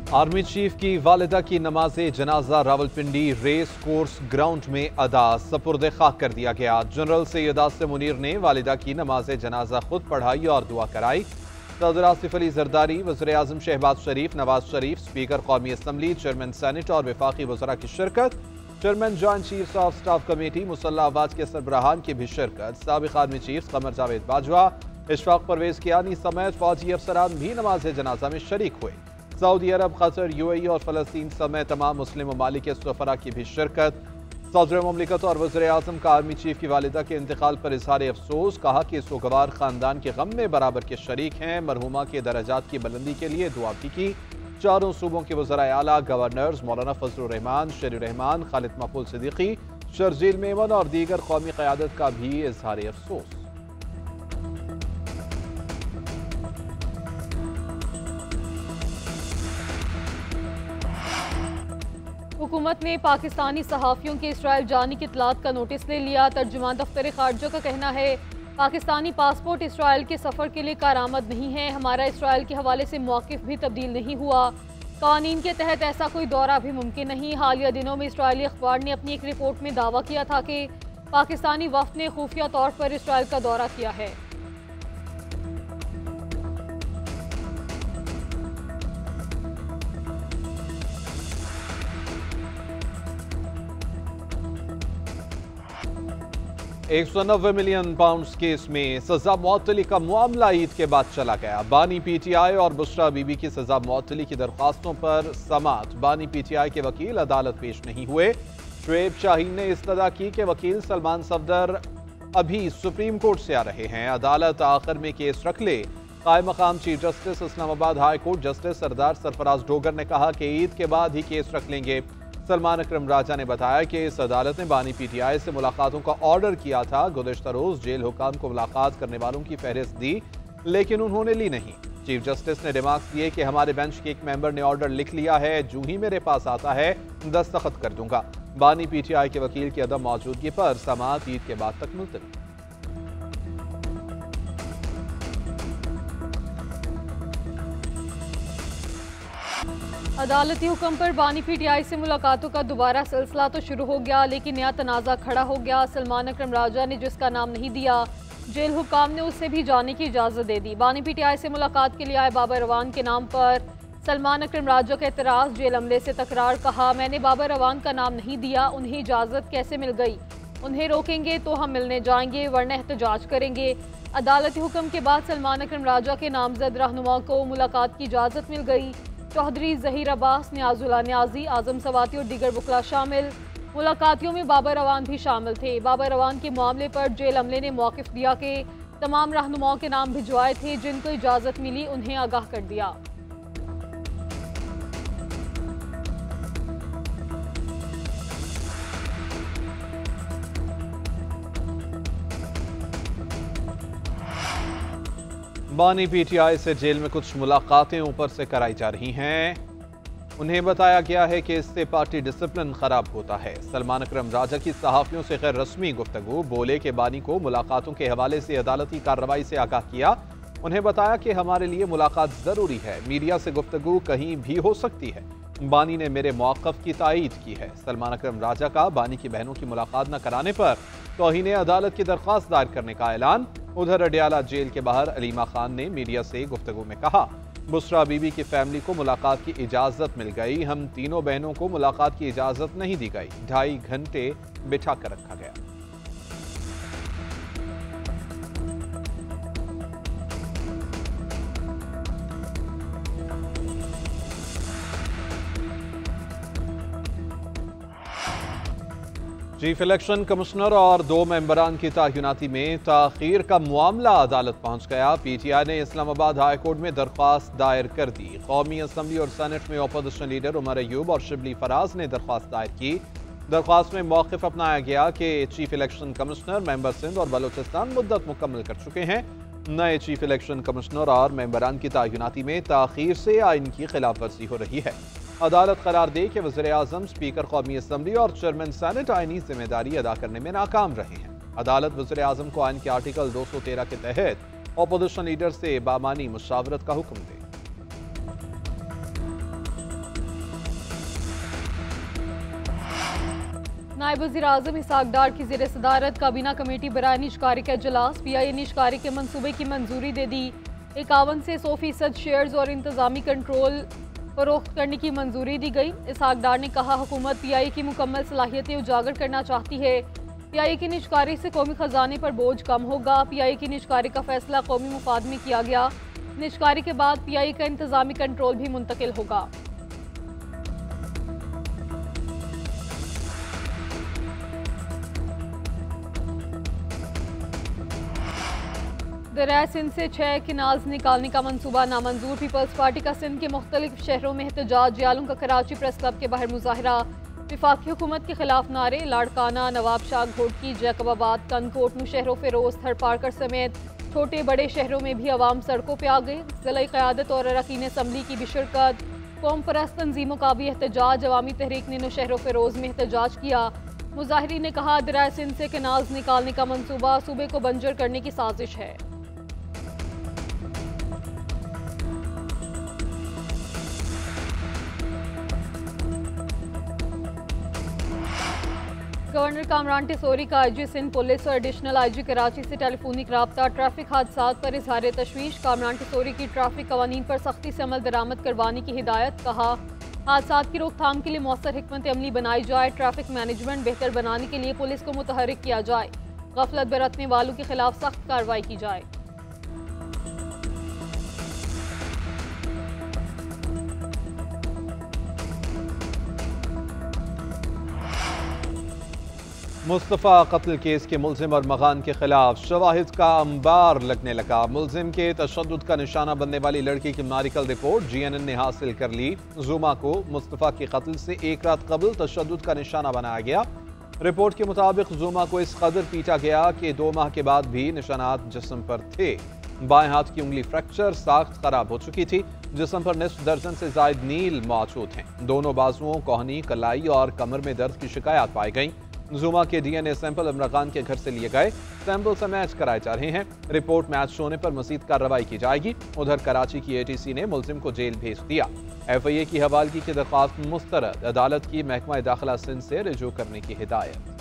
Army chief की वालिदा की नमाज जनाजा रावलपिंडी रेस कोर्स ग्राउंड में अदा सपुर्द खाक कर दिया गया। जनरल सैयद आसिम मुनीर ने वालिदा की नमाज जनाजा खुद पढ़ाई और दुआ कराई। सदर आसिफ अली जरदारी, वज़ीर आज़म शहबाज शरीफ, नवाज शरीफ, स्पीकर कौमी असम्बली, चेयरमैन सेनेट और वफाकी वज़रा की शिरकत। Chairman joint chiefs of staff committee मुसल्ला अफवाज के सरबराहान की भी शिरकत। साबिक़ आर्मी चीफ कमर जावेद बाजवा, इशफाक परवेज कियानी समेत फौजी अफसरान भी नमाज जनाजा में शरीक हुए। सऊदी अरब, कतर, यूएई और फलस्तीन समेत तमाम मुस्लिम ममालिक के सफरा की भी शिरकत। सदर मुमलिकत और वज़ीर आज़म का आर्मी चीफ की वालिदा के इंतकाल पर इज़हार अफसोस, कहा कि सुगवार खानदान के गम में बराबर के शरीक हैं। मरहुमा के दराजात की बुलंदी के लिए दुआ भी की। चारों सूबों के वज़राए आला, गवर्नर्स मौलाना फजलुर रहमान, शरीर रहमान, खालिद मकबूल सिद्दीकी, शर्जील मेमन और दीगर कौमी क़यादत का भी इज़हार अफसोस। हुकूमत ने पाकिस्तानी सहाफ़ियों के इसराइल जाने की इतलात का नोटिस ले लिया। तर्जुमान दफ्तर खारजा का कहना है, पाकिस्तानी पासपोर्ट इसराइल के सफ़र के लिए कारआमद नहीं है। हमारा इसराइल के हवाले से मौक़िफ़ भी तब्दील नहीं हुआ। कानून के तहत ऐसा कोई दौरा भी मुमकिन नहीं। हालिया दिनों में इसराइली अखबार ने अपनी एक रिपोर्ट में दावा किया था कि पाकिस्तानी वफ़द ने खुफिया तौर पर इसराइल का दौरा किया है। £190 मिलियन केस में सजा मुअत्तली का मामला ईद के बाद चला गया। बानी पीटीआई और बुशरा बीबी की सजा मुअत्तली की दरख्वास्तों पर समाअत। बानी पीटीआई के वकील अदालत पेश नहीं हुए। शुएब शाहीन ने इस्तदा की कि वकील सलमान सफदर अभी सुप्रीम कोर्ट से आ रहे हैं, अदालत आखिर में केस रख ले। कायम मकाम chief justice Islamabad high court justice Sardar Sarfraz Dogar ने कहा कि ईद के बाद ही केस रख लेंगे। सलमान अकरम राजा ने बताया कि इस अदालत ने बानी पीटीआई से मुलाकातों का ऑर्डर किया था। गुज़िश्ता रोज जेल हुकाम को मुलाकात करने वालों की फहरिस्त दी, लेकिन उन्होंने ली नहीं। चीफ जस्टिस ने रिमार्क्स दिए कि हमारे बेंच के एक मेंबर ने ऑर्डर लिख लिया है, जो ही मेरे पास आता है दस्तखत कर दूंगा। बानी पीटीआई के वकील की अदम मौजूदगी पर समाअत ईद के बाद तक मुलतवी। अदालती हुक्म पर बानी पीटीआई से मुलाकातों का दोबारा सिलसिला तो शुरू हो गया, लेकिन नया तनाज़ा खड़ा हो गया। सलमान अकरम राजा ने जिसका नाम नहीं दिया, जेल हुकाम ने उससे भी जाने की इजाज़त दे दी। बानी पीटीआई से मुलाकात के लिए आए बाबर रवान के नाम पर सलमान अकरम राजा का एतराज़, जेल अमले से तकरार। कहा, मैंने बाबर रवान का नाम नहीं दिया, उन्हें इजाज़त कैसे मिल गई? उन्हें रोकेंगे तो हम मिलने जाएंगे, वरना एहतजाज करेंगे। अदालती हुक्म के बाद सलमान अकरम राजा के नामजद रहनुमा को मुलाकात की इजाज़त मिल गई। चौधरी ज़हीर अब्बास, न्याजुल्लाह न्याजी, आज़म सवाती और दीगर वकला शामिल। मुलाकातियों में बाबर रवान भी शामिल थे। बाबर रवान के मामले पर जेल अमले ने मौक़िफ़ दिया कि तमाम रहनुमाओं के नाम भिजवाए थे, जिनको इजाज़त मिली उन्हें आगाह कर दिया। बानी पीटीआई से जेल में कुछ मुलाकातें ऊपर से कराई जा रही हैं। उन्हें बताया गया है कि इससे पार्टी डिसिप्लिन खराब होता है। सलमान अकरम राजा की सहाफ़ियों से गैर रस्मी गुफ्तगू, बोले कि बानी को मुलाकातों के हवाले से अदालती कार्रवाई से आगाह किया। उन्हें बताया कि हमारे लिए मुलाकात ज़रूरी है, मीडिया से गुफ्तगू कहीं भी हो सकती है। बानी ने मेरे मौक़िफ़ की तायीद की है। सलमान अकरम राजा का बानी की बहनों की मुलाकात न कराने पर तौहीन अदालत की दरख्वास्त दायर करने का ऐलान। उधर अडियाला जेल के बाहर अलीमा खान ने मीडिया से गुफ्तगू में कहा, बुशरा बीबी की फैमिली को मुलाकात की इजाज़त मिल गई, हम तीनों बहनों को मुलाकात की इजाज़त नहीं दी गई। 2.5 घंटे बिठा कर रखा गया। चीफ इलेक्शन कमिश्नर और 2 मेंबरान की तैनाती में ताखीर का मामला अदालत पहुंच गया। पीटीआई ने इस्लामाबाद हाई कोर्ट में दरख्वास्त दायर कर दी। कौमी असम्बली और सेनेट में अपोजिशन लीडर उमर अयूब और शिबली फराज ने दरख्वास्त दायर की। दरख्वास्त में मौक़िफ़ अपनाया गया कि chief election commissioner member Sindh और बलोचिस्तान मुद्दत मुकम्मल कर चुके हैं। नए चीफ इलेक्शन कमिश्नर और मेंबरान की तैनाती में ताखीर से आइन की खिलाफ वर्जी हो रही है। अदालत करार दे कि वज़ीर आज़म, स्पीकर कौमी असम्बली और चेयरमैन सेनेट आइनी जिम्मेदारी अदा करने में नाकाम रहे हैं। अदालत वज़ीर आज़म को आइन के आर्टिकल 213 के तहत अपोजिशन लीडर से बामानी मुशावरत का हुक्म दे। नायब वज़ीर आज़म इसहाक डार की ज़ेर सदारत काबीना कमेटी बराए निजकारी का इजलास। PIA निजकारी के मंसूबे की मंजूरी दे दी। 51 से 100% शेयर्स और इंतजामी कंट्रोल फरोख्त करने की मंजूरी दी गई। इसहाक डार ने कहा, हुकूमत PIA की मुकम्मल सलाहियतें उजागर करना चाहती है। PIA की निजकारी से कौमी खजाने पर बोझ कम होगा। PIA की निजकारी का फैसला कौमी मुफाद में किया गया। निजकारी के बाद PIA का इंतजामी कंट्रोल भी मुंतकिल होगा। दरिया सिंध से 6 किनाल्स निकालने का मंसूबा नामंजूर। पीपल्स पार्टी का सिंध के मुख्तलिफ शहरों में एहतजाज। जियालों का कराची प्रेस क्लब के बाहर मुजाहरा। विफाकी हुकूमत के खिलाफ नारे। लाड़काना, नवाब शाह, घोटकी, जैकबाबाद, कनकोट, मुशहरो फिरोज, थरपारकर समेत छोटे बड़े शहरों में भी अवाम सड़कों पर आ गए। ज़िला क़यादत और अरकान असम्बली की भी शिरकत। कौम परस्त तंजीमों का भी एहतजाज। अवामी तहरीक ने मुशहरो फिरोज में एहतजाज किया। मुजाहिरीन ने कहा, दरिया सिंध से किनाल्स निकालने का मंसूबा सूबे को बंजर करने की साजिश है। गवर्नर कामरान टिसोरी का IG सिंध पुलिस और एडिशनल IG कराची से टेलीफोनिक राब्ता। ट्रैफिक हादसा पर इजहार तशवीश। कामरान टिसोरी की ट्रैफिक कवानीन पर सख्ती से अमल दरामद करवाने की हिदायत। कहा, हादसा की रोकथाम के लिए मौसर हिकमत अमली बनाई जाए। ट्रैफिक मैनेजमेंट बेहतर बनाने के लिए पुलिस को मुतहरिक किया जाए। गफलत बरतने वालों के खिलाफ सख्त कार्रवाई की जाए। मुस्तफ़ा कत्ल केस के मुलजिम और मकान के खिलाफ शवाहिद का अंबार लगने लगा। मुलजिम के तशद्दुद का निशाना बनने वाली लड़की की मेडिकल रिपोर्ट GNN ने हासिल कर ली। जुमा को मुस्तफ़ा के कत्ल से एक रात कबल तशद्दुद का निशाना बनाया गया। रिपोर्ट के मुताबिक जुमा को इस कदर पीटा गया कि 2 माह के बाद भी निशानात जिस्म पर थे। बाएं हाथ की उंगली फ्रैक्चर, साख्त खराब हो चुकी थी। जिस्म पर निस्फ दर्जन से जायद नील मौजूद हैं। दोनों बाजुओं, कोहनी, कलाई और कमर में दर्द की शिकायत पाई गई। जुमा के DNA सैंपल इमरान खान के घर से लिए गए। सैंपल से मैच कराए जा रहे हैं। रिपोर्ट मैच होने पर मजीद कार्रवाई की जाएगी। उधर कराची की ATC ने मुलजिम को जेल भेज दिया। FIA की हवालगी की दरख्वास्त मुस्तरद। अदालत की महकमा दाखिला सिंध से रिजू करने की हिदायत।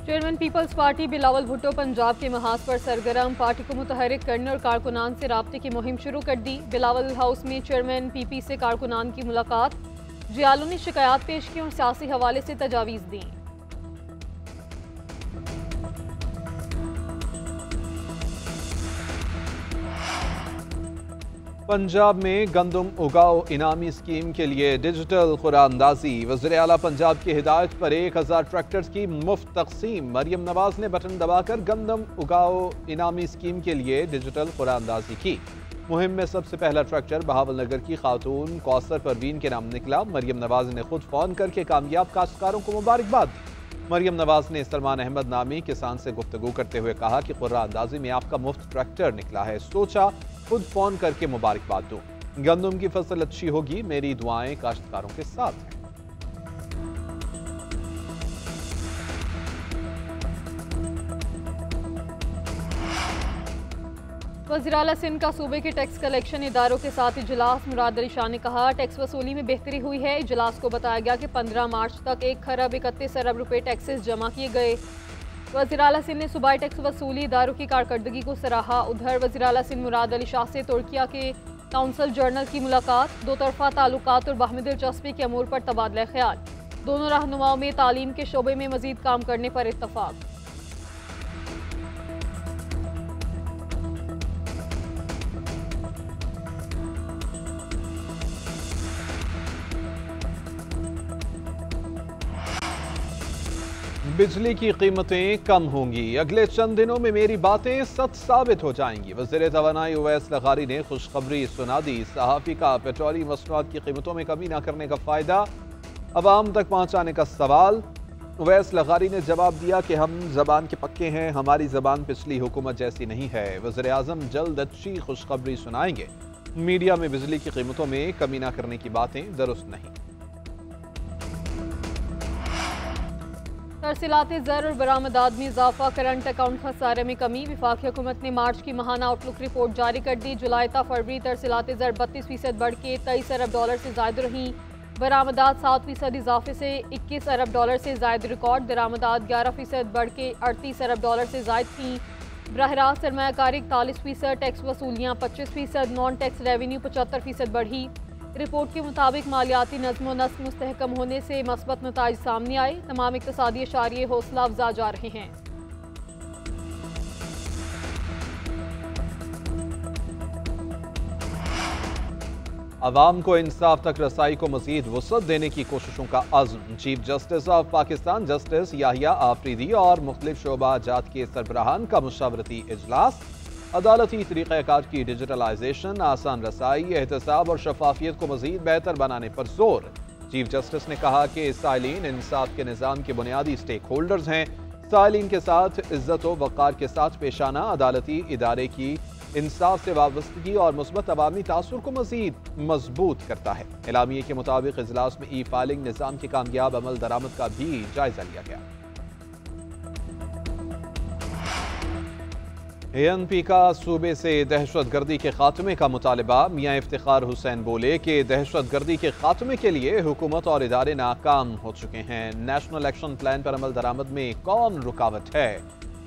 Chairman People's Party Bilawal Bhutto Punjab के महाज पर सरगर्म। पार्टी को मुतहरिक करने और कारकुनान से राब्ते की मुहिम शुरू कर दी। बिलावल हाउस में चेयरमैन PP से कारकुनान की मुलाकात। जियालों ने शिकायत पेश की और सियासी हवाले से तजावीज़ दी। पंजाब में गंदम उगाओ इनामी स्कीम के लिए डिजिटल खुरानंदाजी। वज़ीर आला पंजाब की हिदायत पर 1000 ट्रैक्टर्स की मुफ्त तकसीम। मरियम नवाज ने बटन दबाकर गंदम उगाओ इनामी स्कीम के लिए डिजिटल खुरानंदाजी की। मुहिम में सबसे पहला ट्रैक्टर बहावलनगर की खातून कौसर परवीन के नाम निकला। मरियम नवाज ने खुद फोन करके कामयाब काश्तकारों को मुबारकबाद दी। मरियम नवाज ने सलमान अहमद नामी किसान से गुफ्तगू करते हुए कहा कि खुरानंदाजी में आपका मुफ्त ट्रैक्टर निकला है, सोचा खुद फोन करके मुबारकबाद दूं। गंदम की फसल अच्छी होगी, मेरी दुआएं काश्तकारों के साथ हैं। वज़ीर आला सिंध का सूबे के टैक्स कलेक्शन इदारों के साथ इजलास। मुराद अली शाह ने कहा, टैक्स वसूली में बेहतरी हुई है। इजलास को बताया गया कि 15 मार्च तक 1 खरब 31 अरब रुपए टैक्सेस जमा किए गए। वज़ीर आला सिंध ने सूबाई टैक्स वसूली इदारों की कारकर्दगी को सराहा। उधर वज़ीर आला सिंध मुराद अली शाह से तुर्किया के काउंसल जनरल की मुलाकात। 2 तरफ़ा ताल्लुकात और बाहमी दिलचस्पी के अमूर पर तबादला ख्याल। दोनों रहनुमाओं में तालीम के शोबे में मजीद काम करने पर इत्तफाक। बिजली की कीमतें कम होंगी, अगले चंद दिनों में मेरी बातें सच साबित हो जाएंगी। वज़ीर तवानाई उवैस लग़ारी ने खुशखबरी सुना दी। सहाफ़ी का पेट्रोलियम मसनूआत की कीमतों में कमी न करने का फ़ायदा अवाम तक पहुँचाने का सवाल। उवैस लग़ारी ने जवाब दिया कि हम ज़बान के पक्के हैं, हमारी ज़बान पिछली हुकूमत जैसी नहीं है। वज़ीर आज़म जल्द अच्छी खुशखबरी सुनाएंगे। मीडिया में बिजली की कीमतों में कमी न करने की बातें दुरुस्त नहीं। तरसीलाते ज़र और बरामदात में इजाफा, करंट अकाउंट खसारे में कमी। वफाकी हुकूमत ने मार्च की माहाना आउटलुक रिपोर्ट जारी कर दी। जुलाई ता फरवरी तरसीलाते ज़र 32% बढ़ के 23 अरब डॉलर से ज़ायद रहीं। बरामदात 7% इजाफे से 21 अरब डॉलर से ज़ायद रिकॉर्ड। दरामदात 11% बढ़ के 38 अरब डॉलर से ज़ायद थी। बरहरास्त सरमायाकारी 41%, टैक्स वसूलियाँ 25%, नॉन टैक्स रेवेन्यू 75% बढ़ी। रिपोर्ट के मुताबिक मालियाती नज़्म व नस्क मुस्तहकम होने से मस्बत नताइज सामने आए। तमाम इक़्तिसादी इशारे हौसला अफजा जा रहे हैं। अवाम को इंसाफ तक रसाई को मजीद वसअत देने की कोशिशों का अज़्म। Chief justice of Pakistan justice Yahya Afridi और मुख्तलिफ शोबा जात के सरबराहान का मुशावरती इजलास। अदालती तरीक़ाकार की डिजिटलाइजेशन, आसान रसाई, एहतसाब और शफाफियत को मजीद बेहतर बनाने पर जोर। चीफ जस्टिस ने कहा कि साइलीन इंसाफ के निज़ाम के बुनियादी स्टेक होल्डर्स हैं। साइलीन के साथ इज्जत व वक़ार के साथ पेश आना अदालती इदारे की इंसाफ से वाबस्तगी और मुस्बत अवामी तासुर को मजीद मजबूत करता है। एलामिये के मुताबिक इजलास में ई फाइलिंग निज़ाम के कामयाब अमल दरामद का भी जायजा लिया गया। ANP का सूबे से दहशत गर्दी के खात्मे का मुतालबा। मियाँ इफ्तिखार हुसैन बोले कि दहशत गर्दी के खात्मे के लिए हुकूमत और इदारे नाकाम हो चुके हैं। नेशनल एक्शन प्लान पर अमल दरामद में कौन रुकावट है?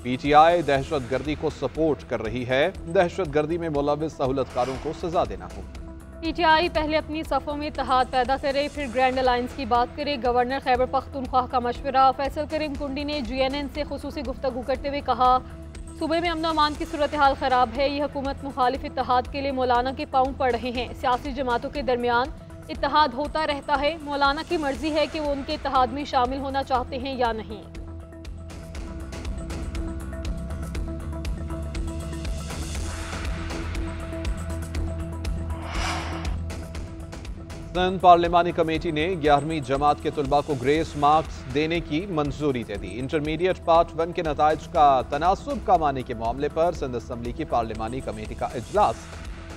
PTI दहशत गर्दी को सपोर्ट कर रही है। दहशत गर्दी में मुलविस सहूलतकारों को सजा देना होगी। PTI पहले अपनी सफ़ों में इत्तेहाद पैदा करे, फिर ग्रैंड अलायंस की बात करे। गवर्नर खैबर पख्तूनख्वा का मशवरा। फैसल करीम कुंडी ने GNN से खुसूसी गुफ्तगू करते हुए कहा, सूबे में अमन अमान की सूरत हाल ख़राब है। ये हुकूमत मुखालिफ इत्तेहाद के लिए मौलाना के पाँव पड़ रहे हैं। सियासी जमातों के दरमियान इत्तेहाद होता रहता है। मौलाना की मर्जी है कि वो उनके इत्तेहाद में शामिल होना चाहते हैं या नहीं। सिंध पार्लिमानी कमेटी ने 11वीं जमात के तलबा को ग्रेस मार्क्स देने की मंजूरी दे दी। इंटरमीडिएट पार्ट 1 के नताइज का तनासुब का माने के मामले पर सिंध असम्बली की पार्लिमानी कमेटी का इजलास।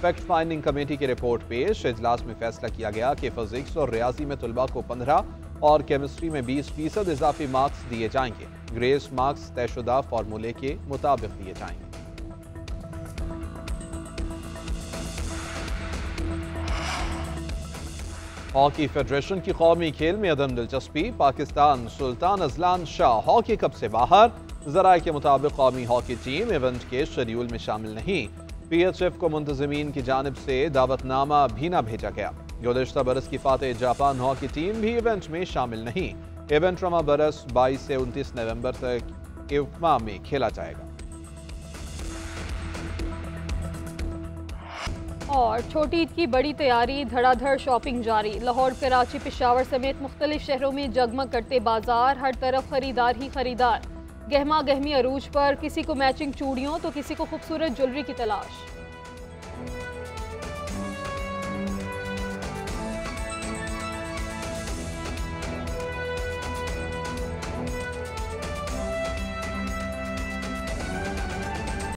फैक्ट फाइंडिंग कमेटी की रिपोर्ट पेश। इजलास में फैसला किया गया कि फिजिक्स और रियाजी में तलबा को 15 और केमिस्ट्री में 20% इजाफी मार्क्स दिए जाएंगे। ग्रेस मार्क्स तयशुदा फार्मूले के मुताबिक दिए जाएंगे। हॉकी फेडरेशन की कौमी खेल में अदम दिलचस्पी। Pakistan Sultan Azlan Shah hockey cup से बाहर। जराये के मुताबिक कौमी हॉकी टीम इवेंट के शेड्यूल में शामिल नहीं। PHF को मुंतजमीन की जानिब से दावतनामा भी न भेजा गया। गुज़िश्ता बरस की फातेह जापान हॉकी टीम भी इवेंट में शामिल नहीं। इवेंट रमा बरस 22 से 29 नवंबर तक इवमा में खेला जाएगा। और छोटी ईद की बड़ी तैयारी, धड़ाधड़ शॉपिंग जारी। लाहौर, कराची, पेशावर समेत मुख्तलिफ शहरों में जगमग करते बाजार। हर तरफ खरीदार ही खरीदार। गहमा गहमी अरूज पर, किसी को मैचिंग चूड़ियों तो किसी को खूबसूरत ज्वेलरी की तलाश।